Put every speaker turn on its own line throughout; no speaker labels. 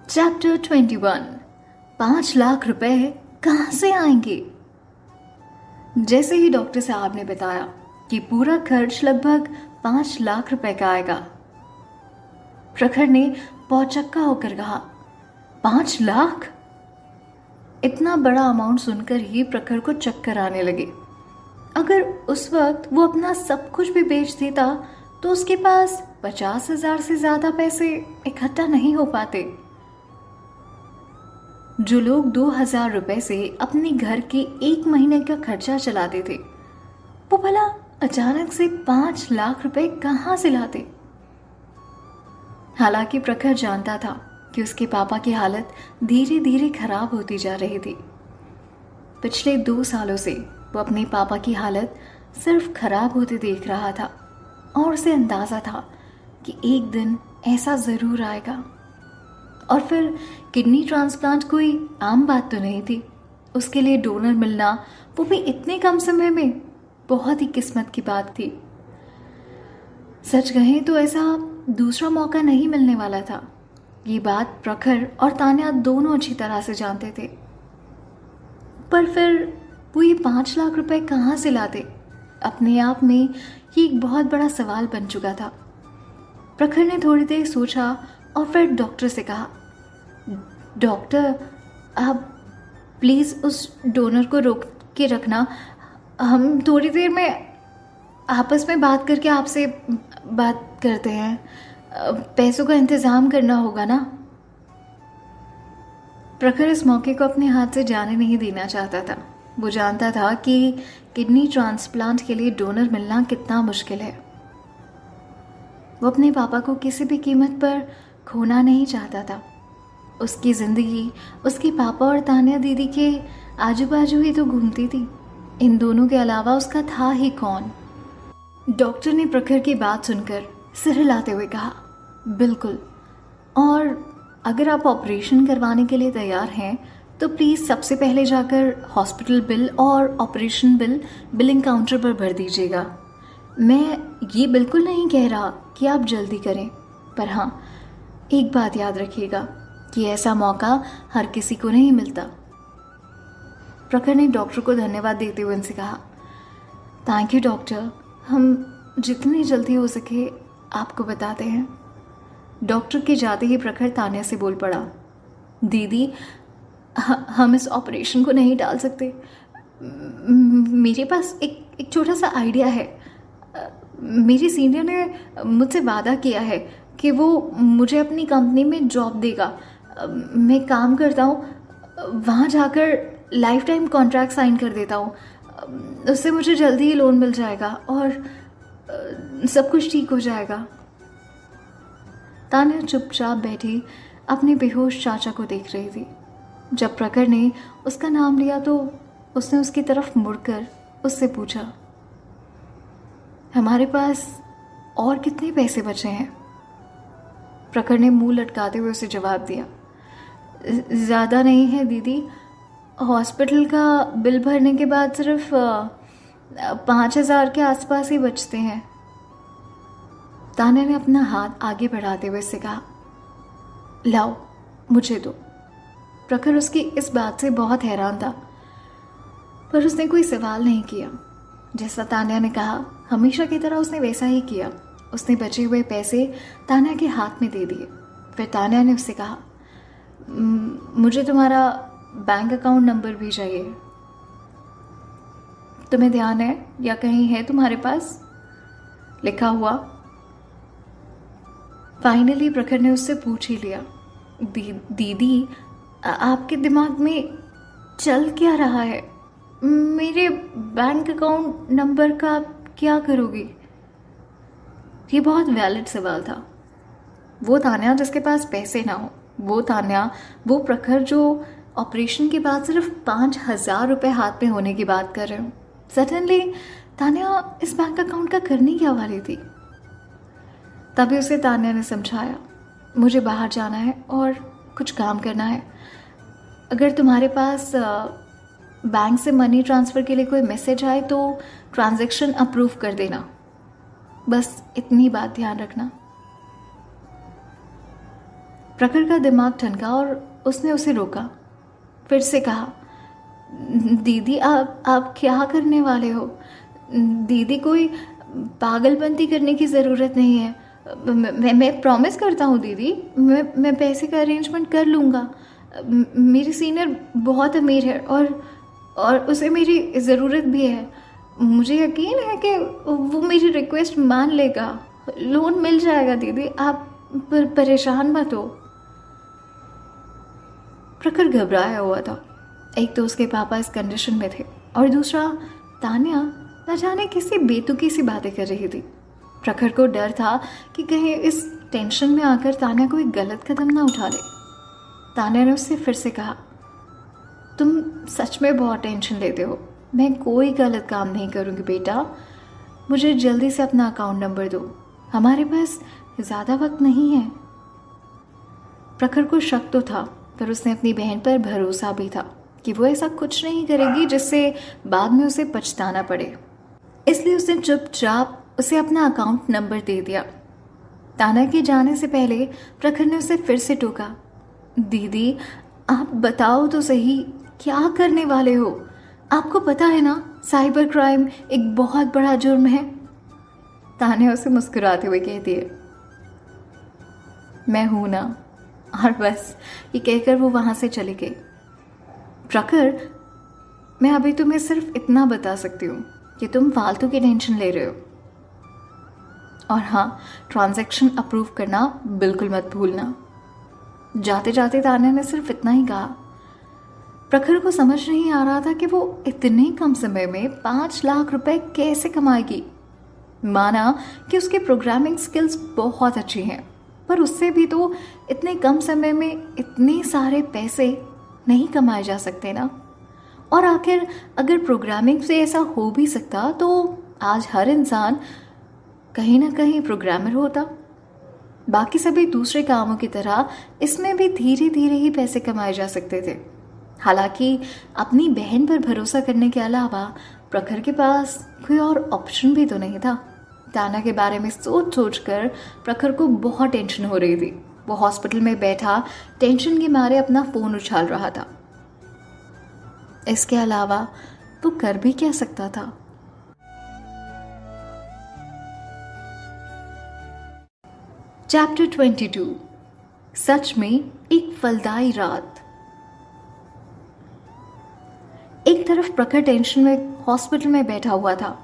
Chapter 21। 5 lakh रुपए कहाँ से आएंगे। जैसे ही डॉक्टर साहब ने बताया कि पूरा खर्च लगभग 5 लाख रुपए का आएगा, प्रखर ने पौचक्का होकर कहा, 5 लाख? इतना बड़ा अमाउंट सुनकर ही प्रखर को चक्कर आने लगे। अगर उस वक्त वो अपना सब कुछ भी बेच देता तो उसके पास 50,000 से ज्यादा पैसे इकट्ठा नहीं हो पाते। जो लोग 2,000 रुपए से अपने घर के 1 महीने का खर्चा चलाते थे, वो भला अचानक से 5 लाख रुपए कहाँ से लाते। हालांकि प्रखर जानता था कि उसके पापा की हालत धीरे धीरे खराब होती जा रही थी। पिछले 2 सालों से वो अपने पापा की हालत सिर्फ खराब होते देख रहा था और उसे अंदाजा था कि एक दिन ऐसा जरूर आएगा। और फिर किडनी ट्रांसप्लांट कोई आम बात तो नहीं थी। उसके लिए डोनर मिलना, वो भी इतने कम समय में, बहुत ही किस्मत की बात थी। सच कहें तो ऐसा दूसरा मौका नहीं मिलने वाला था। ये बात प्रखर और तान्या दोनों अच्छी तरह से जानते थे। पर फिर वो ये 5 लाख रुपए कहाँ से लाते, अपने आप में ये एक बहुत बड़ा सवाल बन चुका था। प्रखर ने थोड़ी देर सोचा और फिर डॉक्टर से कहा, डॉक्टर, आप प्लीज़ उस डोनर को रोक के रखना। हम थोड़ी देर में आपस में बात करके आपसे बात करते हैं। पैसों का इंतज़ाम करना होगा ना। प्रखर इस मौके को अपने हाथ से जाने नहीं देना चाहता था। वो जानता था कि किडनी ट्रांसप्लांट के लिए डोनर मिलना कितना मुश्किल है। वो अपने पापा को किसी भी कीमत पर खोना नहीं चाहता था। उसकी ज़िंदगी उसके पापा और तान्या दीदी के आजू बाजू ही तो घूमती थी। इन दोनों के अलावा उसका था ही कौन। डॉक्टर ने प्रखर की बात सुनकर सिर हिलाते हुए कहा, बिल्कुल, और अगर आप ऑपरेशन करवाने के लिए तैयार हैं तो प्लीज़ सबसे पहले जाकर हॉस्पिटल बिल और ऑपरेशन बिल बिलिंग काउंटर पर भर दीजिएगा। मैं ये बिल्कुल नहीं कह रहा कि आप जल्दी करें, पर हाँ, एक बात याद रखिएगा कि ऐसा मौका हर किसी को नहीं मिलता। प्रखर ने डॉक्टर को धन्यवाद देते हुए उनसे कहा, थैंक यू डॉक्टर, हम जितनी जल्दी हो सके आपको बताते हैं। डॉक्टर के जाते ही प्रखर तान्या से बोल पड़ा, दीदी, हम इस ऑपरेशन को नहीं टाल सकते। मेरे पास एक छोटा सा आइडिया है। मेरी सीनियर ने मुझसे वादा किया है कि वो मुझे अपनी कंपनी में जॉब देगा। मैं काम करता हूँ, वहाँ जाकर लाइफ टाइम कॉन्ट्रैक्ट साइन कर देता हूँ। उससे मुझे जल्दी ही लोन मिल जाएगा और सब कुछ ठीक हो जाएगा। तान्या चुपचाप बैठी अपने बेहोश चाचा को देख रही थी। जब प्रखर ने उसका नाम लिया तो उसने उसकी तरफ मुड़कर उससे पूछा, हमारे पास और कितने पैसे बचे हैं? प्रखर ने मुंह लटकाते हुए उसे जवाब दिया, ज़्यादा नहीं है दीदी। हॉस्पिटल का बिल भरने के बाद सिर्फ 5,000 के आसपास ही बचते हैं। तान्या ने अपना हाथ आगे बढ़ाते हुए उससे कहा, लाओ, मुझे दो। प्रखर उसकी इस बात से बहुत हैरान था, पर उसने कोई सवाल नहीं किया। जैसा तान्या ने कहा, हमेशा की तरह उसने वैसा ही किया। उसने बचे हुए पैसे तान्या के हाथ में दे दिए। फिर तान्या ने उससे कहा, मुझे तुम्हारा बैंक अकाउंट नंबर भी चाहिए। तुम्हें ध्यान है या कहीं है तुम्हारे पास लिखा हुआ? फाइनली प्रखर ने उससे पूछ ही लिया, दीदी, आपके दिमाग में चल क्या रहा है? मेरे बैंक अकाउंट नंबर का क्या करोगी? ये बहुत वैलिड सवाल था। वो तान्या जिसके पास पैसे ना हो, वो तान्या, वो प्रखर जो ऑपरेशन के बाद सिर्फ 5,000 रुपये हाथ में होने की बात कर रहे हो। सडनली तान्या इस बैंक अकाउंट का करने क्या वाली थी? तभी उसे तान्या ने समझाया, मुझे बाहर जाना है और कुछ काम करना है। अगर तुम्हारे पास बैंक से मनी ट्रांसफ़र के लिए कोई मैसेज आए तो ट्रांजैक्शन अप्रूव कर देना। बस इतनी बात ध्यान रखना। प्रखर का दिमाग ठनका और उसने उसे रोका। फिर से कहा, दीदी आप क्या करने वाले हो? दीदी कोई पागलपंती करने की ज़रूरत नहीं है। मैं प्रॉमिस करता हूँ दीदी, मैं पैसे का अरेंजमेंट कर लूँगा। मेरी सीनियर बहुत अमीर है और उसे मेरी ज़रूरत भी है। मुझे यकीन है कि वो मेरी रिक्वेस्ट मान लेगा। लोन मिल जाएगा दीदी, आप परेशान मत हो। प्रखर घबराया हुआ था। एक तो उसके पापा इस कंडीशन में थे और दूसरा तान्या न जाने किसी बेतुकी सी बातें कर रही थी। प्रखर को डर था कि कहीं इस टेंशन में आकर तान्या कोई गलत कदम ना उठा ले। तान्या ने उससे फिर से कहा, तुम सच में बहुत टेंशन लेते हो। मैं कोई गलत काम नहीं करूँगी बेटा। मुझे जल्दी से अपना अकाउंट नंबर दो, हमारे पास ज़्यादा वक्त नहीं है। प्रखर को शक तो था, पर उसने अपनी बहन पर भरोसा भी था कि वो ऐसा कुछ नहीं करेगी जिससे बाद में उसे पछताना पड़े। इसलिए उसने चुपचाप उसे अपना अकाउंट नंबर दे दिया। तान्या के जाने से पहले प्रखर ने उसे फिर से टोका, दीदी आप बताओ तो सही, क्या करने वाले हो? आपको पता है ना, साइबर क्राइम एक बहुत बड़ा जुर्म है। तान्या उसे मुस्कुराते हुए कहती है, मैं हूं ना। और बस ये कहकर वो वहां से चले गए। प्रखर, मैं अभी तुम्हें सिर्फ इतना बता सकती हूँ कि तुम फालतू की टेंशन ले रहे हो। और हाँ, ट्रांजैक्शन अप्रूव करना बिल्कुल मत भूलना। जाते जाते तान्या ने सिर्फ इतना ही कहा। प्रखर को समझ नहीं आ रहा था कि वो इतने कम समय में 5 लाख रुपए कैसे कमाएगी। माना कि उसकी प्रोग्रामिंग स्किल्स बहुत अच्छी हैं, पर उससे भी तो इतने कम समय में इतने सारे पैसे नहीं कमाए जा सकते ना। और आखिर अगर प्रोग्रामिंग से ऐसा हो भी सकता तो आज हर इंसान कहीं ना कहीं प्रोग्रामर होता। बाकी सभी दूसरे कामों की तरह इसमें भी धीरे धीरे ही पैसे कमाए जा सकते थे। हालांकि अपनी बहन पर भरोसा करने के अलावा प्रखर के पास कोई और ऑप्शन भी तो नहीं था। तान्या के बारे में सोच सोच कर प्रखर को बहुत टेंशन हो रही थी। वो हॉस्पिटल में बैठा टेंशन के मारे अपना फोन उछाल रहा था। इसके अलावा वो कर भी क्या सकता था? चैप्टर 22, सच में एक फलदायी रात। एक तरफ प्रखर टेंशन में हॉस्पिटल में बैठा हुआ था,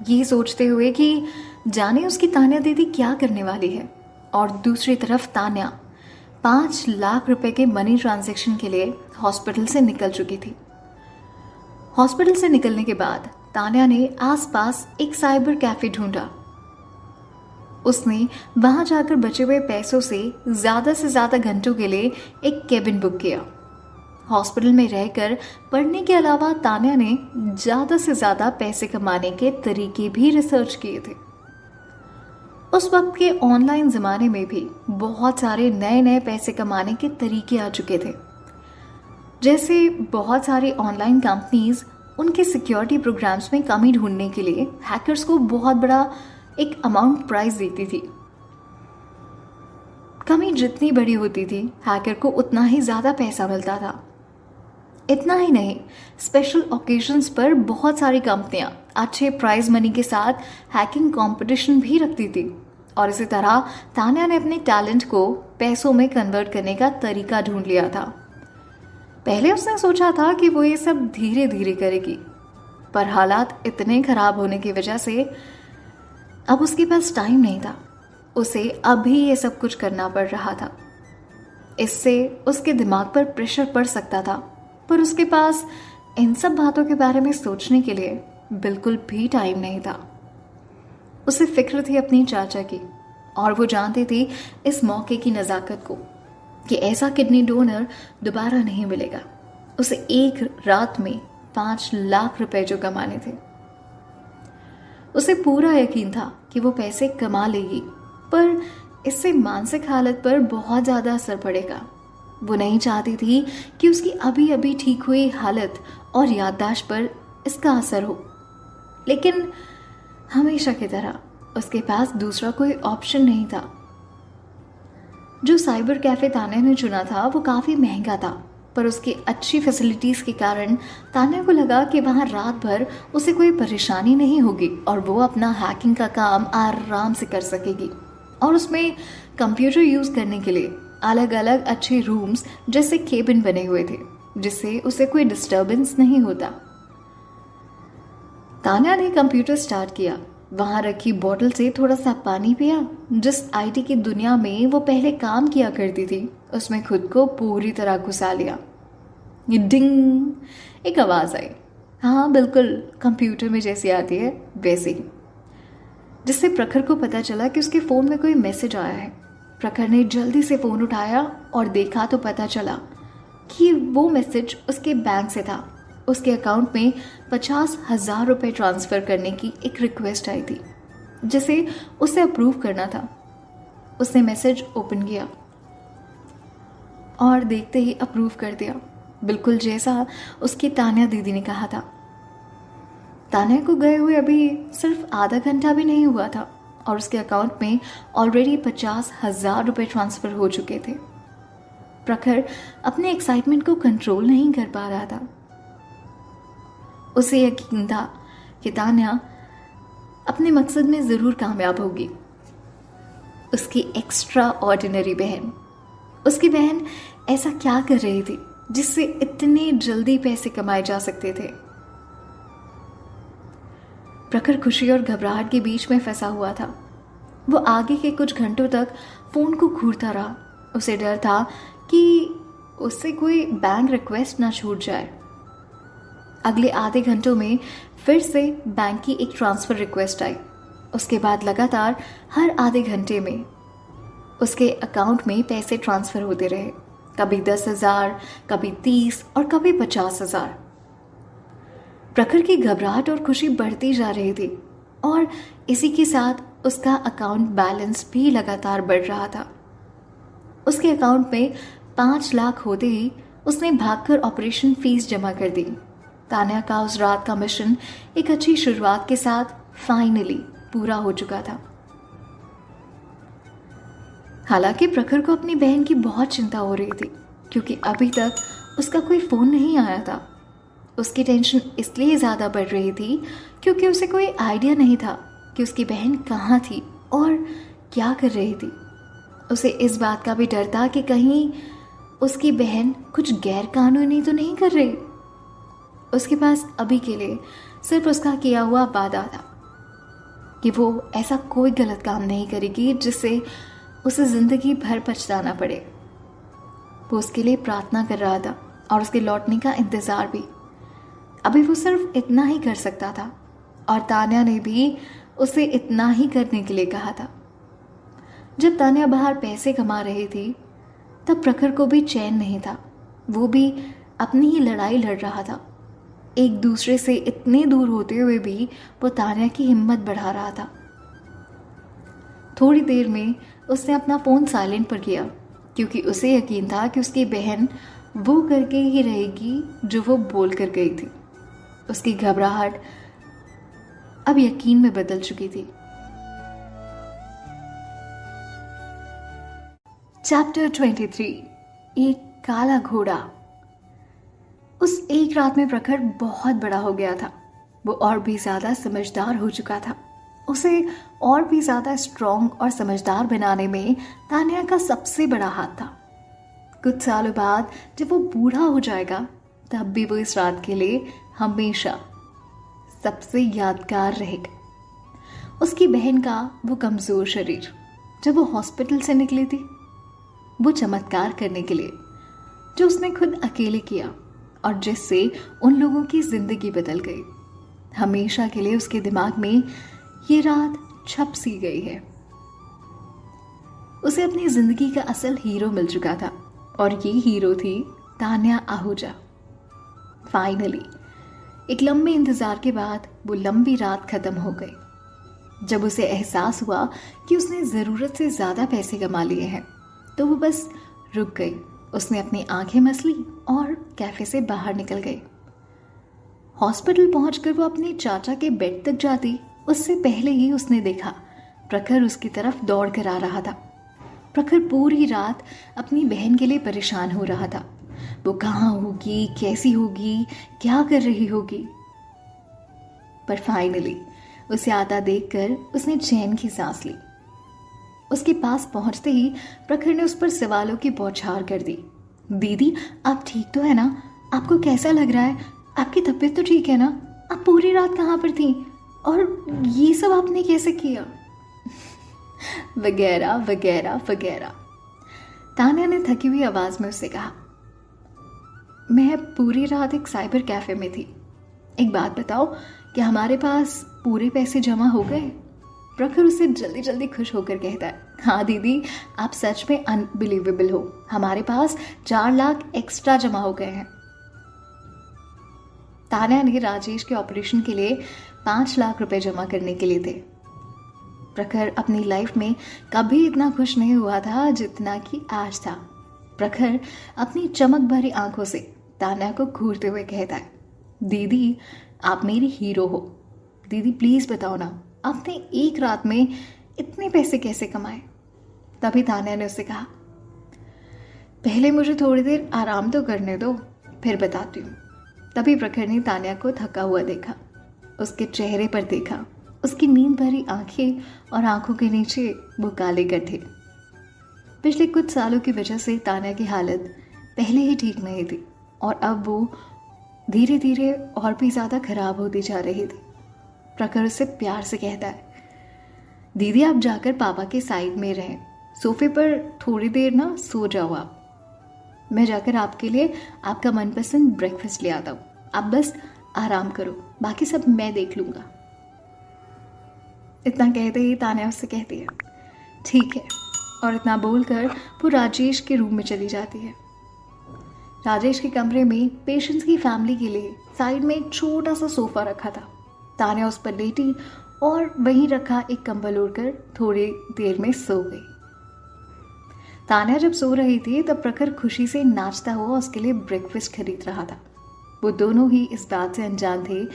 ये सोचते हुए कि जाने उसकी तान्या दीदी क्या करने वाली है, और दूसरी तरफ तान्या 5 लाख रुपए के मनी ट्रांजैक्शन के लिए हॉस्पिटल से निकल चुकी थी। हॉस्पिटल से निकलने के बाद तान्या ने आसपास एक साइबर कैफे ढूंढा। उसने वहां जाकर बचे हुए पैसों से ज्यादा घंटों के लिए एक केबिन बुक किया। हॉस्पिटल में रहकर पढ़ने के अलावा तान्या ने ज्यादा से ज्यादा पैसे कमाने के तरीके भी रिसर्च किए थे। उस वक्त के ऑनलाइन जमाने में भी बहुत सारे नए नए पैसे कमाने के तरीके आ चुके थे। जैसे बहुत सारी ऑनलाइन कंपनीज उनके सिक्योरिटी प्रोग्राम्स में कमी ढूंढने के लिए हैकर्स को बहुत बड़ा एक अमाउंट प्राइस देती थी। कमी जितनी बड़ी होती थी हैकर को उतना ही ज्यादा पैसा मिलता था। इतना ही नहीं, स्पेशल ओकेजन्स पर बहुत सारी कंपनियां अच्छे प्राइज मनी के साथ हैकिंग कंपटीशन भी रखती थी। और इसी तरह तान्या ने अपने टैलेंट को पैसों में कन्वर्ट करने का तरीका ढूंढ लिया था। पहले उसने सोचा था कि वो ये सब धीरे धीरे करेगी, पर हालात इतने खराब होने की वजह से अब उसके पास टाइम नहीं था। उसे अभी ये सब कुछ करना पड़ रहा था। इससे उसके दिमाग पर प्रेशर पड़ सकता था, पर उसके पास इन सब बातों के बारे में सोचने के लिए बिल्कुल भी टाइम नहीं था। उसे फिक्र थी अपनी चाचा की, और वो जानती थी इस मौके की नज़ाकत को कि ऐसा किडनी डोनर दोबारा नहीं मिलेगा। उसे एक रात में 5 लाख रुपए जो कमाने थे, उसे पूरा यकीन था कि वो पैसे कमा लेगी, पर इससे मानसिक हालत पर बहुत ज़्यादा असर पड़ेगा। वो नहीं चाहती थी कि उसकी अभी अभी ठीक हुई हालत और याददाश्त पर इसका असर हो। लेकिन हमेशा की तरह उसके पास दूसरा कोई ऑप्शन नहीं था। जो साइबर कैफ़े तान्या ने चुना था वो काफ़ी महंगा था, पर उसकी अच्छी फैसिलिटीज़ के कारण तान्या को लगा कि वहाँ रात भर उसे कोई परेशानी नहीं होगी और वो अपना हैकिंग का काम आराम से कर सकेगी। और उसमें कंप्यूटर यूज़ करने के लिए अलग अलग अच्छे रूम्स जैसे केबिन बने हुए थे, जिससे उसे कोई डिस्टर्बेंस नहीं होता। तान्या ने कंप्यूटर स्टार्ट किया, वहाँ रखी बोतल से थोड़ा सा पानी पिया। जिस आईटी की दुनिया में वो पहले काम किया करती थी उसमें खुद को पूरी तरह घुसा लिया। डिंग, एक आवाज़ आई। हाँ बिल्कुल, कंप्यूटर में जैसी आती है वैसी, जिससे प्रखर को पता चला कि उसके फ़ोन में कोई मैसेज आया है। प्रखर ने जल्दी से फ़ोन उठाया और देखा तो पता चला कि वो मैसेज उसके बैंक से था। उसके अकाउंट में 50,000 रुपये ट्रांसफ़र करने की एक रिक्वेस्ट आई थी, जिसे उसे अप्रूव करना था। उसने मैसेज ओपन किया और देखते ही अप्रूव कर दिया, बिल्कुल जैसा उसकी तान्या दीदी ने कहा था। तान्या को गए हुए अभी सिर्फ आधा घंटा भी नहीं हुआ था और उसके अकाउंट में ऑलरेडी 50,000 रुपये ट्रांसफ़र हो चुके थे। प्रखर अपने एक्साइटमेंट को कंट्रोल नहीं कर पा रहा था। उसे यकीन था कि तान्या अपने मकसद में ज़रूर कामयाब होगी। उसकी एक्स्ट्रा ऑर्डिनरी बहन, उसकी बहन ऐसा क्या कर रही थी जिससे इतने जल्दी पैसे कमाए जा सकते थे। प्रखर खुशी और घबराहट के बीच में फंसा हुआ था। वो आगे के कुछ घंटों तक फ़ोन को घूरता रहा। उसे डर था कि उससे कोई बैंक रिक्वेस्ट ना छूट जाए। अगले आधे घंटों में फिर से बैंक की एक ट्रांसफ़र रिक्वेस्ट आई। उसके बाद लगातार हर आधे घंटे में उसके अकाउंट में पैसे ट्रांसफ़र होते रहे, कभी 10,000, कभी 30 और कभी 50,000। प्रखर की घबराहट और खुशी बढ़ती जा रही थी और इसी के साथ उसका अकाउंट बैलेंस भी लगातार बढ़ रहा था। उसके अकाउंट में 5 लाख होते ही उसने भागकर ऑपरेशन फीस जमा कर दी। तान्या का उस रात का मिशन एक अच्छी शुरुआत के साथ फाइनली पूरा हो चुका था। हालांकि प्रखर को अपनी बहन की बहुत चिंता हो रही थी, क्योंकि अभी तक उसका कोई फ़ोन नहीं आया था। उसकी टेंशन इसलिए ज़्यादा बढ़ रही थी क्योंकि उसे कोई आइडिया नहीं था कि उसकी बहन कहाँ थी और क्या कर रही थी। उसे इस बात का भी डर था कि कहीं उसकी बहन कुछ गैर कानूनी तो नहीं कर रही। उसके पास अभी के लिए सिर्फ उसका किया हुआ वादा था कि वो ऐसा कोई गलत काम नहीं करेगी जिससे उसे ज़िंदगी भर पछताना पड़े। वो उसके लिए प्रार्थना कर रहा था और उसके लौटने का इंतज़ार भी। अभी वो सिर्फ इतना ही कर सकता था और तान्या ने भी उसे इतना ही करने के लिए कहा था। जब तान्या बाहर पैसे कमा रही थी तब प्रखर को भी चैन नहीं था। वो भी अपनी ही लड़ाई लड़ रहा था। एक दूसरे से इतने दूर होते हुए भी वो तान्या की हिम्मत बढ़ा रहा था। थोड़ी देर में उसने अपना फ़ोन साइलेंट पर किया, क्योंकि उसे यकीन था कि उसकी बहन वो करके ही रहेगी जो वो बोल कर गई थी। उसकी घबराहट अब यकीन में बदल चुकी थी। चैप्टर 23, एक काला घोड़ा। उस एक रात में प्रखर बहुत बड़ा हो गया था। वो और भी ज़्यादा समझदार हो चुका था। उसे और भी ज़्यादा स्ट्रॉन्ग और समझदार बनाने में तान्या का सबसे बड़ा हाथ था। कुछ सालों बाद जब वो बूढ़ा हो जाएगा तब भी वो इस रात के लिए हमेशा सबसे यादगार रहेगा। उसकी बहन का वो कमज़ोर शरीर जब वो हॉस्पिटल से निकली थी, वो चमत्कार करने के लिए जो उसने खुद अकेले किया और जिससे उन लोगों की जिंदगी बदल गई। हमेशा के लिए उसके दिमाग में ये रात छप सी गई है। उसे अपनी जिंदगी का असल हीरो मिल चुका था और ये हीरो थी तान्या आहूजा। फाइनली एक लंबे इंतजार के बाद वो लंबी रात खत्म हो गई। जब उसे एहसास हुआ कि उसने ज़रूरत से ज़्यादा पैसे कमा लिए हैं तो वो बस रुक गई। उसने अपनी आंखें मसली और कैफे से बाहर निकल गई। हॉस्पिटल पहुंचकर वो अपने चाचा के बेड तक जाती उससे पहले ही उसने देखा प्रखर उसकी तरफ दौड़ कर आ रहा था। प्रखर पूरी रात अपनी बहन के लिए परेशान हो रहा था। वो कहाँ होगी, कैसी होगी, क्या कर रही होगी। पर फाइनली उसे आता देखकर उसने चैन की सांस ली। उसके पास पहुंचते ही प्रखर ने उस पर सवालों की बौछार कर दी। दीदी, आप ठीक तो है ना? आपको कैसा लग रहा है? आपकी तबीयत तो ठीक है ना? आप पूरी रात कहाँ पर थी? और ये सब आपने कैसे किया? वगैरह वगैरह वगैरह। तान्या ने थकी हुई आवाज में उससे कहा, मैं पूरी रात एक साइबर कैफे में थी। एक बात बताओ, क्या हमारे पास पूरे पैसे जमा हो गए? प्रखर उससे जल्दी जल्दी खुश होकर कहता है, हाँ दीदी, आप सच में अनबिलीवेबल हो। हमारे पास 4 लाख एक्स्ट्रा जमा हो गए हैं। तान्या ने राजेश के ऑपरेशन के लिए 5 लाख रुपए जमा करने के लिए थे। प्रखर अपनी लाइफ में कभी इतना खुश नहीं हुआ था जितना कि आज था। प्रखर अपनी चमक भरी आंखों से तान्या को घूरते हुए कहता है, दीदी, आप मेरी हीरो हो। दीदी प्लीज बताओ ना, आपने एक रात में इतने पैसे कैसे कमाए? तभी तान्या ने उससे कहा, पहले मुझे थोड़ी देर आराम तो करने दो, फिर बताती हूँ। तभी प्रखर ने तान्या को थका हुआ देखा, उसके चेहरे पर देखा। उसकी नींद भरी आंखें और आंखों के नीचे वो काले गड्ढे थे। पिछले कुछ सालों की वजह से तान्या की हालत पहले ही ठीक नहीं थी और अब वो धीरे धीरे और भी ज़्यादा खराब होती जा रही थी। प्रखर उससे प्यार से कहता है, दीदी आप जाकर पापा के साइड में रहें, सोफे पर थोड़ी देर ना सो जाओ आप। मैं जाकर आपके लिए आपका मनपसंद ब्रेकफास्ट ले आता हूँ, आप बस आराम करो, बाकी सब मैं देख लूँगा। इतना कहते ही तान्या उससे कहती है, ठीक है, और इतना बोलकर वो राजेश के रूम में चली जाती है। राजेश के कमरे में पेशेंट्स की फैमिली के लिए साइड में एक छोटा सा सोफा रखा था। तान्या उस पर लेटी और वहीं रखा एक कंबल ओढ़कर थोड़ी देर में सो गई। तान्या जब सो रही थी तब प्रखर खुशी से नाचता हुआ उसके लिए ब्रेकफास्ट खरीद रहा था। वो दोनों ही इस बात से अनजान थे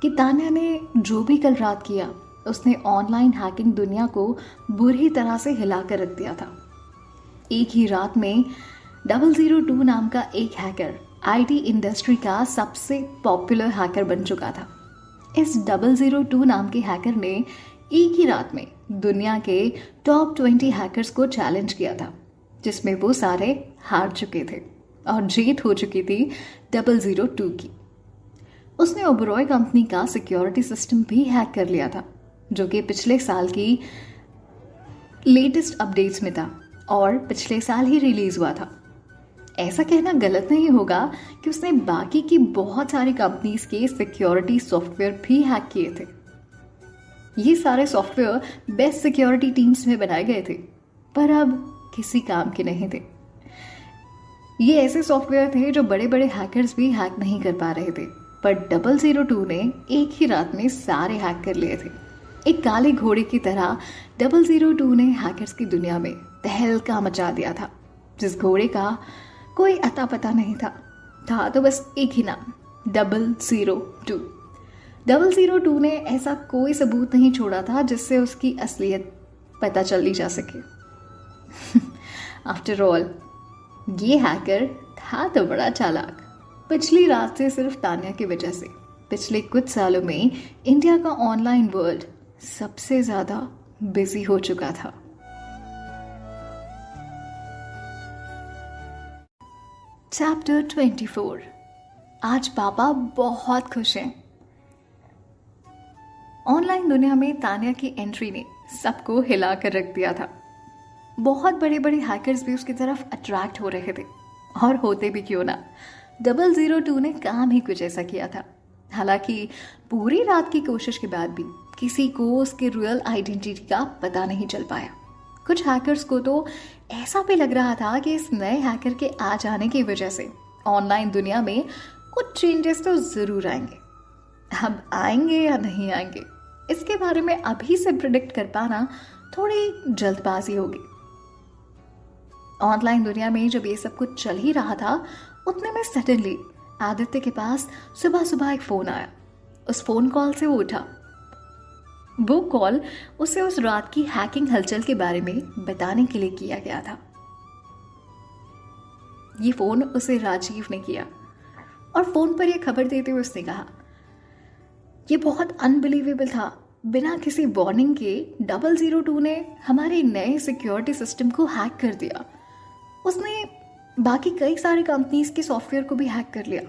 कि तान्या ने जो भी कल रात किया उसने ऑनलाइन हैकिंग दुनिया को बुरी तरह से हिलाकर रख दिया था। एक ही रात में 002 नाम का एक हैकर आईटी इंडस्ट्री का सबसे पॉपुलर हैकर बन चुका था। इस 002 नाम के हैकर ने एक ही रात में दुनिया के टॉप 20 हैकर्स को चैलेंज किया था, जिसमें वो सारे हार चुके थे और जीत हो चुकी थी 002 की। उसने ओबरॉय कंपनी का सिक्योरिटी सिस्टम भी हैक कर लिया था, जो कि पिछले साल की लेटेस्ट अपडेट्स में था और पिछले साल ही रिलीज हुआ था। ऐसा कहना गलत नहीं होगा कि उसने बाकी की बहुत सारी कंपनीज के सिक्योरिटी सॉफ्टवेयर भी हैक किए थे। ये सारे सॉफ्टवेयर बेस्ट सिक्योरिटी टीम्स में बनाए गए थे, पर अब किसी काम के नहीं थे। ये ऐसे सॉफ्टवेयर थे जो बड़े बड़े हैकर्स भी हैक नहीं कर पा रहे थे, पर 002 ने एक ही रात में सारे हैक कर लिए थे। एक काले घोड़े की तरह 002 ने हैकर्स की दुनिया में तहलका मचा दिया था। जिस घोड़े का कोई अता पता नहीं था तो बस एक ही नाम, 002। 002 ने ऐसा कोई सबूत नहीं छोड़ा था जिससे उसकी असलियत पता चली जा सके। आफ्टर ऑल ये हैकर था तो बड़ा चालाक। पिछली रात से सिर्फ तान्या की वजह से पिछले कुछ सालों में इंडिया का ऑनलाइन वर्ल्ड सबसे ज्यादा बिजी हो चुका था। चैप्टर 24। आज पापा बहुत खुश हैं। ऑनलाइन दुनिया में तान्या की एंट्री ने सबको हिला कर रख दिया था। बहुत बड़े बड़े हैकर्स भी उसकी तरफ अट्रैक्ट हो रहे थे, और होते भी क्यों ना। 002 ने काम ही कुछ ऐसा किया था। हालांकि पूरी रात की कोशिश के बाद भी किसी को उसके रियल आइडेंटिटी का पता नहीं चल पाया। कुछ हैकर्स को तो ऐसा भी लग रहा था कि इस नए हैकर के आ जाने की वजह से ऑनलाइन दुनिया में कुछ चेंजेस तो जरूर आएंगे। अब आएंगे या नहीं आएंगे, इसके बारे में अभी से प्रिडिक्ट कर पाना थोड़ी जल्दबाजी होगी। ऑनलाइन दुनिया में जब ये सब कुछ चल ही रहा था, उतने में सडनली आदित्य के पास सुबह सुबह एक फोन आया। उस फोन कॉल से वो उठा। वो कॉल उसे उस रात की हैकिंग हलचल के बारे में बताने के लिए किया गया था। ये फोन उसे राजीव ने किया और फोन पर यह खबर देते हुए उसने कहा, यह बहुत अनबिलीवेबल था। बिना किसी वार्निंग के 002 ने हमारे नए सिक्योरिटी सिस्टम को हैक कर दिया। उसने बाकी कई सारे कंपनीज के सॉफ्टवेयर को भी हैक कर लिया।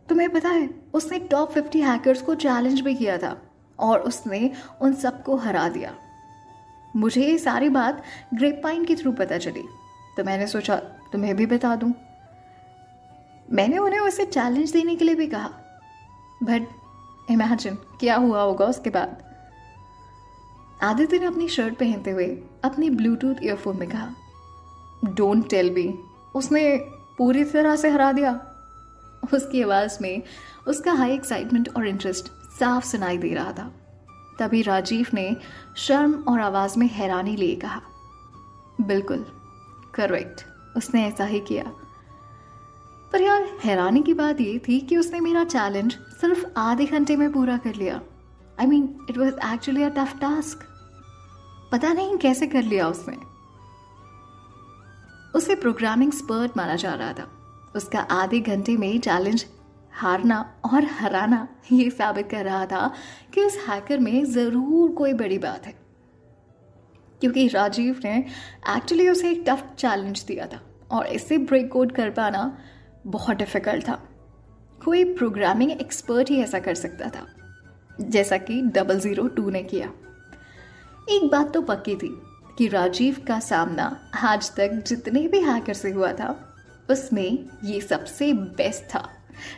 तुम्हें पता है, उसने टॉप 50 हैकर्स को चैलेंज भी किया था और उसने उन सबको हरा दिया। मुझे ये सारी बात ग्रेपवाइन के थ्रू पता चली, तो मैंने सोचा तुम्हें भी बता दूं। मैंने उन्हें उसे चैलेंज देने के लिए भी कहा, बट इमेजिन क्या हुआ होगा उसके बाद। आदित्य ने अपनी शर्ट पहनते हुए अपनी ब्लूटूथ ईयरफोन में कहा, डोंट टेल मी, उसने पूरी तरह से हरा दिया। उसकी आवाज में उसका हाई एक्साइटमेंट और इंटरेस्ट साफ सुनाई दे रहा था। तभी राजीव ने शर्म और आवाज में हैरानी लिए कहा, बिल्कुल करेक्ट, उसने ऐसा ही किया। पर यार हैरानी की बात ये थी कि उसने मेरा चैलेंज सिर्फ आधे घंटे में पूरा कर लिया। I mean it was actually a tough task. पता नहीं कैसे कर लिया उसने। उसे प्रोग्रामिंग एक्सपर्ट माना जा रहा था। उसका आधे घंटे में चैलेंज हारना और हराना ये साबित कर रहा था कि उस हैकर में ज़रूर कोई बड़ी बात है, क्योंकि राजीव ने एक्चुअली उसे एक टफ चैलेंज दिया था और इसे ब्रेक कोड कर पाना बहुत डिफिकल्ट था। कोई प्रोग्रामिंग एक्सपर्ट ही ऐसा कर सकता था, जैसा कि 002 ने किया। एक बात तो पक्की थी कि राजीव का सामना आज तक जितने भी हैकर से हुआ था उसमें ये सबसे बेस्ट था,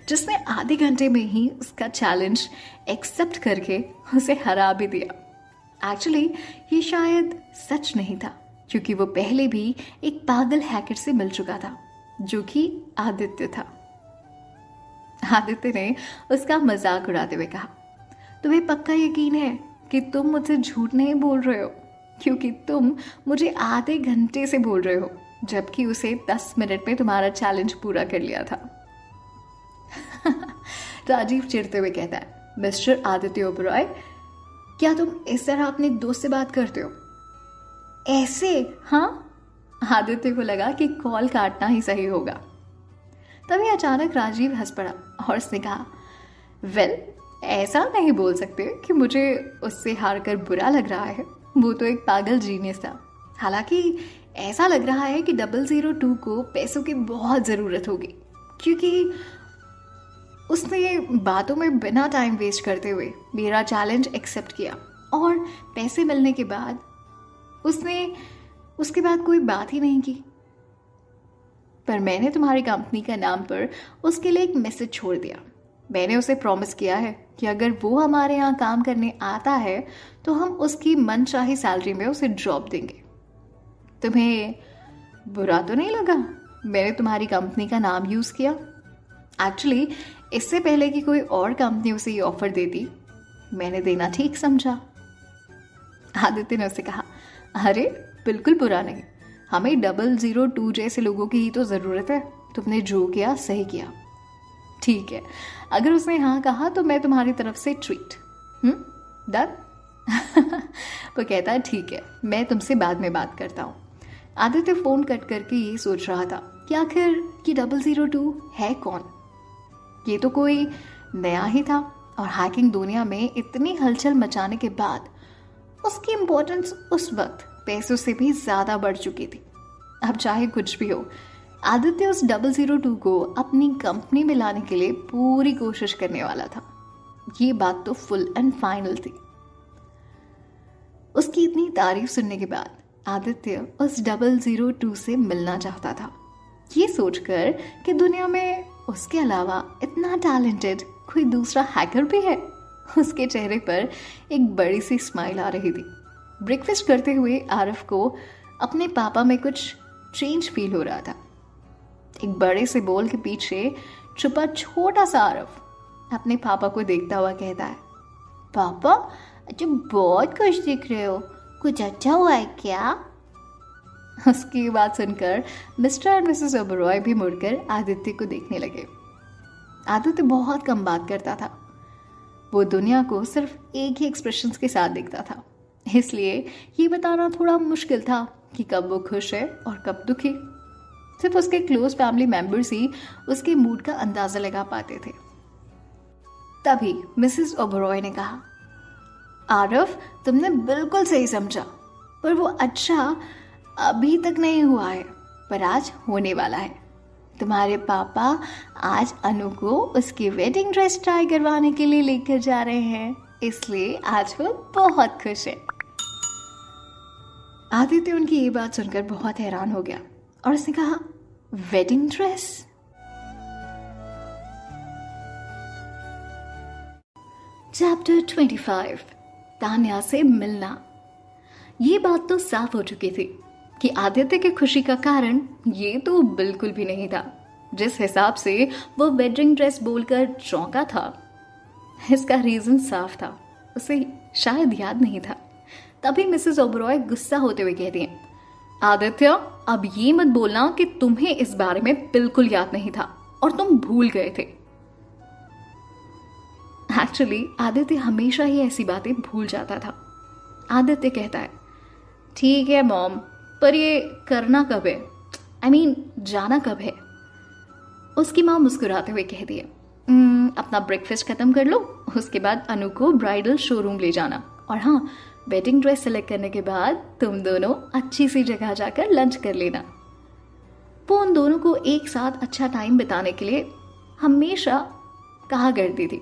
जिसने आधे घंटे में ही उसका चैलेंज एक्सेप्ट करके उसे हरा भी दिया। एक्चुअली ये शायद सच नहीं था, क्योंकि वो पहले भी एक पागल हैकर से मिल चुका था, जो कि आदित्य था। आदित्य ने उसका मजाक उड़ाते हुए कहा, तुम्हें पक्का यकीन है कि तुम मुझसे झूठ नहीं बोल रहे हो, क्योंकि तुम मुझे आधे घंटे से बोल रहे हो, जबकि उसे 10 मिनट में तुम्हारा चैलेंज पूरा कर लिया था। राजीव चिढ़ते हुए कहता है, मिस्टर आदित्य ओबरॉय, क्या तुम इस तरह अपने दोस्त से बात करते हो? ऐसे? हाँ। आदित्य को लगा कि कॉल काटना ही सही होगा। तभी अचानक राजीव हंस पड़ा और उसने कहा, वेल, ऐसा नहीं बोल सकते कि मुझे उससे हार कर बुरा लग रहा है। वो तो एक पागल जीनियस था। हालांकि ऐसा लग रहा है कि 002 को पैसों की बहुत ज़रूरत होगी, क्योंकि उसने बातों में बिना टाइम वेस्ट करते हुए मेरा चैलेंज एक्सेप्ट किया और पैसे मिलने के बाद उसने उसके बाद कोई बात ही नहीं की। पर मैंने तुम्हारी कंपनी का नाम पर उसके लिए एक मैसेज छोड़ दिया। मैंने उसे प्रॉमिस किया है कि अगर वो हमारे यहाँ काम करने आता है तो हम उसकी मनचाही सैलरी में उसे ड्रॉप देंगे। तुम्हें बुरा तो नहीं लगा मैंने तुम्हारी कंपनी का नाम यूज़ किया? एक्चुअली इससे पहले कि कोई और कंपनी उसे ये ऑफर देती, मैंने देना ठीक समझा। आदित्य ने उसे कहा, अरे बिल्कुल बुरा नहीं, हमें 002 जैसे लोगों की ही तो ज़रूरत है। तुमने जो किया सही किया। ठीक है, अगर उसने हाँ कहा तो मैं तुम्हारी तरफ से ट्रीट। डन? वो कहता है, ठीक है, मैं तुमसे बाद में बात करता हूँ। आदित्य फ़ोन कट करके ये सोच रहा था कि आखिर ये 002 है कौन? ये तो कोई नया ही था और हैकिंग दुनिया में इतनी हलचल मचाने के बाद उसकी इम्पोर्टेंस उस वक्त पैसों से भी ज़्यादा बढ़ चुकी थी। अब चाहे कुछ भी हो, आदित्य उस 002 को अपनी कंपनी में लाने के लिए पूरी कोशिश करने वाला था। ये बात तो फुल एंड फाइनल थी। उसकी इतनी तारीफ सुनने के बाद आदित्य उस 002 से मिलना चाहता था, ये सोचकर कि दुनिया में उसके अलावा इतना टैलेंटेड कोई दूसरा हैकर भी है। उसके चेहरे पर एक बड़ी सी स्माइल आ रही थी। ब्रेकफास्ट करते हुए आरिफ को अपने पापा में कुछ चेंज फील हो रहा था। एक बड़े से बोल के पीछे छुपा छोटा सा आरिफ अपने पापा को देखता हुआ कहता है, पापा अच्छा बहुत खुश दिख रहे हो, कुछ अच्छा हुआ है क्या? उसकी बात सुनकर मिस्टर एंड मिसेस ओबरॉय भी मुड़कर आदित्य को देखने लगे। आदित्य बहुत कम बात करता था। वो दुनिया को सिर्फ एक ही एक्सप्रेशंस के साथ दिखता था, इसलिए ये बताना थोड़ा मुश्किल था कि कब वो खुश है और कब दुखी। सिर्फ उसके क्लोज फैमिली मेंबर्स ही उसके मूड का अंदाजा लगा पाते थे। तभी मिसेस ओबरॉय ने कहा, आरव, तुमने बिल्कुल सही समझा, पर वो अच्छा अभी तक नहीं हुआ है, पर आज होने वाला है। तुम्हारे पापा आज अनु को उसकी वेडिंग ड्रेस ट्राई करवाने के लिए लेकर जा रहे हैं, इसलिए आज वो बहुत खुश है। आदित्य उनकी ये बात सुनकर बहुत हैरान हो गया और उसने कहा, वेडिंग ड्रेस? चैप्टर 25, तान्या से मिलना। ये बात तो साफ हो चुकी थी कि आदित्य की खुशी का कारण ये तो बिल्कुल भी नहीं था। जिस हिसाब से वो वेडिंग ड्रेस बोलकर चौंका था, इसका रीजन साफ था, उसे शायद याद नहीं था। तभी मिसेस ओबरॉय गुस्सा होते हुए कहती हैं, आदित्य, अब ये मत बोलना कि तुम्हें इस बारे में बिल्कुल याद नहीं था और तुम भूल गए थे। एक्चुअली आदित्य हमेशा ही ऐसी बातें भूल जाता था। आदित्य कहता है, ठीक है मॉम, पर ये करना कब है? जाना कब है? उसकी माँ मुस्कुराते हुए कहती है, अपना ब्रेकफास्ट खत्म कर लो, उसके बाद अनु को ब्राइडल शोरूम ले जाना, और हाँ, वेडिंग ड्रेस सेलेक्ट करने के बाद तुम दोनों अच्छी सी जगह जाकर लंच कर लेना। वो उन दोनों को एक साथ अच्छा टाइम बिताने के लिए हमेशा कहा करती थी,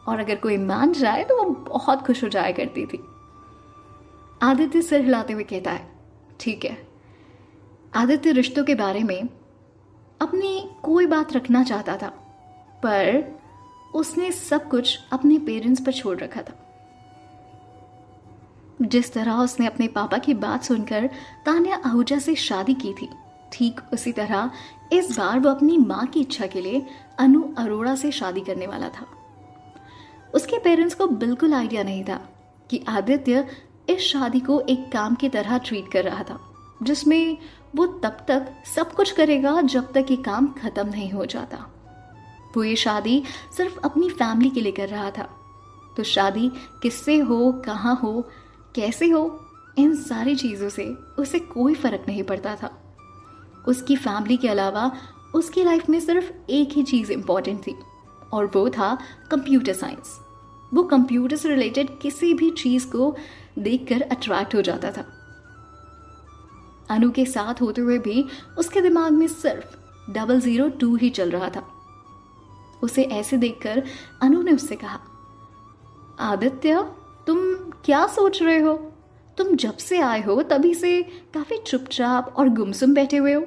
और अगर कोई मान जाए तो वो बहुत खुश हो जाया करती थी। आदित्य सिर हिलाते हुए कहता है, ठीक है। आदित्य रिश्तों के बारे में अपनी कोई बात रखना चाहता था, पर उसने सब कुछ अपने पेरेंट्स पर छोड़ रखा था। जिस तरह उसने अपने पापा की बात सुनकर तान्या आहूजा से शादी की थी, ठीक उसी तरह इस बार वो अपनी माँ की इच्छा के लिए अनु अरोड़ा से शादी करने वाला था। उसके पेरेंट्स को बिल्कुल आइडिया नहीं था कि आदित्य इस शादी को एक काम की तरह ट्रीट कर रहा था, जिसमें वो तब तक सब कुछ करेगा जब तक ये काम खत्म नहीं हो जाता। वो ये शादी सिर्फ अपनी फैमिली के लिए कर रहा था, तो शादी किससे हो, कहाँ हो, कैसे हो, इन सारी चीज़ों से उसे कोई फर्क नहीं पड़ता था। उसकी फैमिली के अलावा उसकी लाइफ में सिर्फ एक ही चीज़ इम्पॉर्टेंट थी, और वो था कंप्यूटर साइंस। वो कंप्यूटर से रिलेटेड किसी भी चीज़ को देखकर अट्रैक्ट हो जाता था। अनु के साथ होते हुए भी उसके दिमाग में सिर्फ 002 ही चल रहा था। उसे ऐसे देखकर अनु ने उससे कहा, आदित्य, तुम क्या सोच रहे हो? तुम जब से आए हो तभी से काफी चुपचाप और गुमसुम बैठे हुए हो,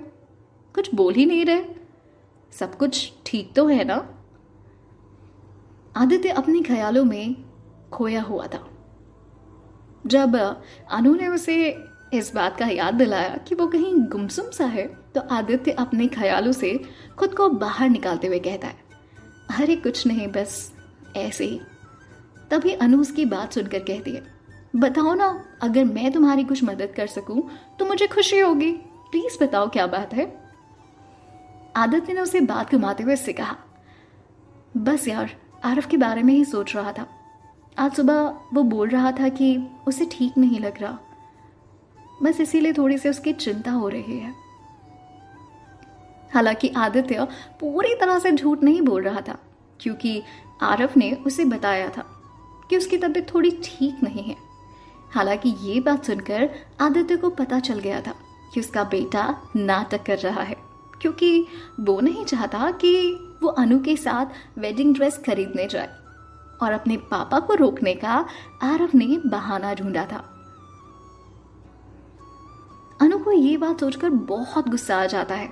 कुछ बोल ही नहीं रहे। सब कुछ ठीक तो है ना? आदित्य अपने ख्यालों में खोया हुआ था। जब अनु ने उसे इस बात का याद दिलाया कि वो कहीं गुमसुम सा है, तो आदित्य अपने ख्यालों से खुद को बाहर निकालते हुए कहता है, अरे कुछ नहीं, बस ऐसे ही। तभी अनु उसकी बात सुनकर कहती है, बताओ ना, अगर मैं तुम्हारी कुछ मदद कर सकूं तो मुझे खुशी होगी, प्लीज बताओ क्या बात है। आदित्य ने उसे बात घुमाते हुए उससे कहा, बस यार, आरव के बारे में ही सोच रहा था। आज सुबह वो बोल रहा था कि उसे ठीक नहीं लग रहा, बस इसीलिए थोड़ी सी उसकी चिंता हो रही है। हालांकि आदित्य पूरी तरह से झूठ नहीं बोल रहा था, क्योंकि आरव ने उसे बताया था कि उसकी तबीयत थोड़ी ठीक नहीं है। हालांकि ये बात सुनकर आदित्य को पता चल गया था कि उसका बेटा नाटक कर रहा है, क्योंकि वो नहीं चाहता कि वो अनु के साथ वेडिंग ड्रेस खरीदने जाए, और अपने पापा को रोकने का आरव ने बहाना ढूंढा था। अनु को ये बात सोचकर बहुत गुस्सा आ जाता है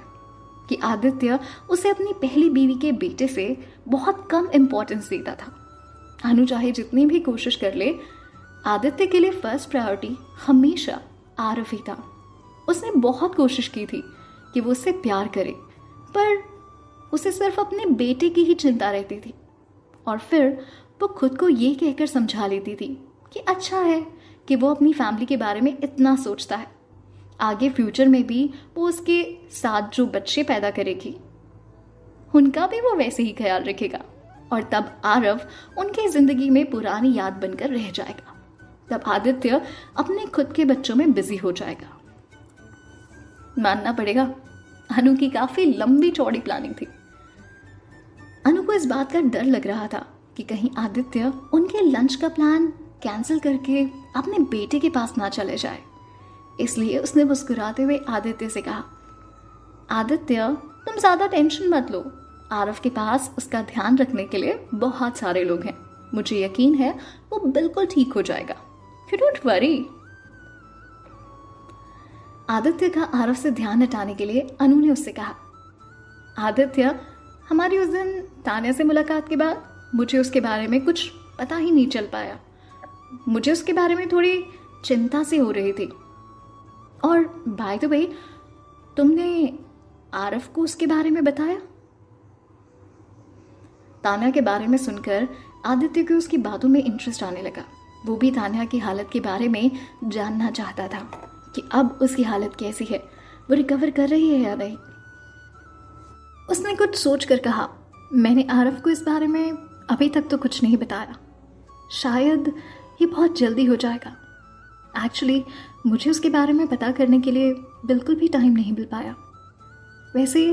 कि आदित्य उसे अपनी पहली बीवी के बेटे से बहुत कम इंपॉर्टेंस देता था। अनु चाहे जितनी भी कोशिश कर ले, आदित्य के लिए फर्स्ट प्रायोरिटी हमेशा आरव ही था। उसने बहुत कोशिश की थी कि वो उससे प्यार करे, पर उसे सिर्फ अपने बेटे की ही चिंता रहती थी, और फिर वो खुद को ये कहकर समझा लेती थी कि अच्छा है कि वो अपनी फैमिली के बारे में इतना सोचता है, आगे फ्यूचर में भी वो उसके साथ जो बच्चे पैदा करेगी उनका भी वो वैसे ही ख्याल रखेगा। और तब आरव उनकी जिंदगी में पुरानी याद बनकर रह जाएगा। तब आदित्य अपने खुद के बच्चों में बिजी हो जाएगा। मानना पड़ेगा, अनु की काफी लंबी चौड़ी प्लानिंग थी। अनु को इस बात का डर लग रहा था कि कहीं आदित्य उनके लंच का प्लान कैंसिल करके अपने बेटे के पास ना चले जाए। इसलिए उसने मुस्कुराते हुए आदित्य से कहा, आदित्य तुम ज्यादा टेंशन मत लो, आरव के पास उसका ध्यान रखने के लिए बहुत सारे लोग हैं। मुझे यकीन है वो बिल्कुल ठीक हो जाएगा। You don't worry. आदित्य का आरव से ध्यान हटाने के लिए अनु ने उससे कहा, आदित्य हमारी उस दिन तान्या से मुलाकात के बाद मुझे उसके बारे में कुछ पता ही नहीं चल पाया। मुझे उसके बारे में थोड़ी चिंता सी हो रही थी। और बाय द वे, तुमने आरव को उसके बारे में बताया? तान्या के बारे में सुनकर आदित्य को उसकी बातों में इंटरेस्ट आने लगा। वो भी तान्या की हालत के बारे में जानना चाहता था कि अब उसकी हालत कैसी है, वो रिकवर कर रही है या नहीं। उसने कुछ सोच कर कहा, मैंने आरव को इस बारे में अभी तक तो कुछ नहीं बताया। शायद ये बहुत जल्दी हो जाएगा। एक्चुअली मुझे उसके बारे में पता करने के लिए बिल्कुल भी टाइम नहीं मिल पाया। वैसे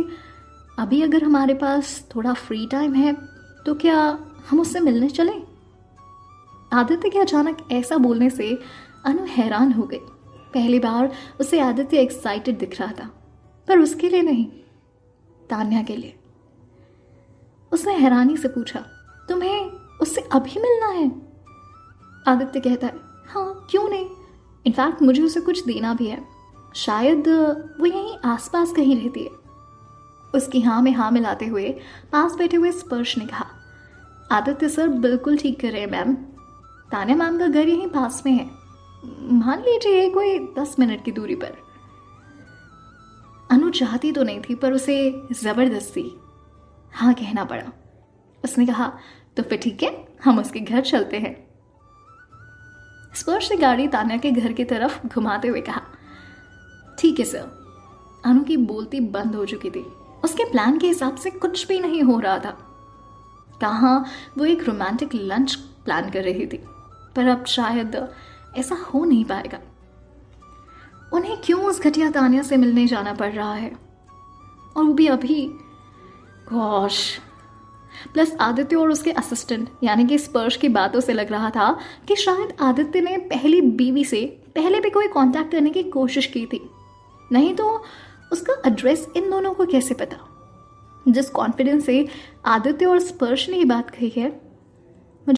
अभी अगर हमारे पास थोड़ा फ्री टाइम है तो क्या हम उससे मिलने चलें? आदित्य के अचानक ऐसा बोलने से अनु हैरान हो गई। पहली बार उसे आदित्य एक्साइटेड दिख रहा था, पर उसके लिए नहीं, तान्या के लिए। उसने हैरानी से पूछा, तुम्हें उससे अभी मिलना है? आदित्य कहता है, हाँ क्यों नहीं, इनफैक्ट मुझे उसे कुछ देना भी है। शायद वो यहीं आसपास कहीं रहती है। उसकी हाँ में हाँ मिलाते हुए पास बैठे हुए स्पर्श ने कहा, आदित्य सर बिल्कुल ठीक कर रहे हैं मैम। तान्या मैम का घर यहीं पास में है, मान लीजिए कोई 10 मिनट की दूरी पर। अनु चाहती तो नहीं थी, पर उसे जबरदस्ती हाँ कहना पड़ा। उसने कहा, तो फिर ठीक है, हम उसके घर चलते हैं। स्पर्श ने गाड़ी तान्या के घर की तरफ घुमाते हुए कहा, ठीक है सर। अनु की बोलती बंद हो चुकी थी। उसके प्लान के हिसाब से कुछ भी नहीं हो रहा था। कहाँ वो एक रोमांटिक लंच प्लान कर रही थी, पर अब शायद ऐसा हो नहीं पाएगा। उन्हें क्यों उस घटिया तान्या से मिलने जाना पड़ रहा है, और वो भी अभी? गॉश। प्लस आदित्य और उसके असिस्टेंट यानी कि स्पर्श की बातों से लग रहा था कि शायद आदित्य ने पहली बीवी से पहले भी कोई कांटेक्ट करने की कोशिश की थी। नहीं तो उसका एड्रेस इन दोनों को कैसे पता? जिस कॉन्फिडेंस से आदित्य और स्पर्श ने ये बात कही है,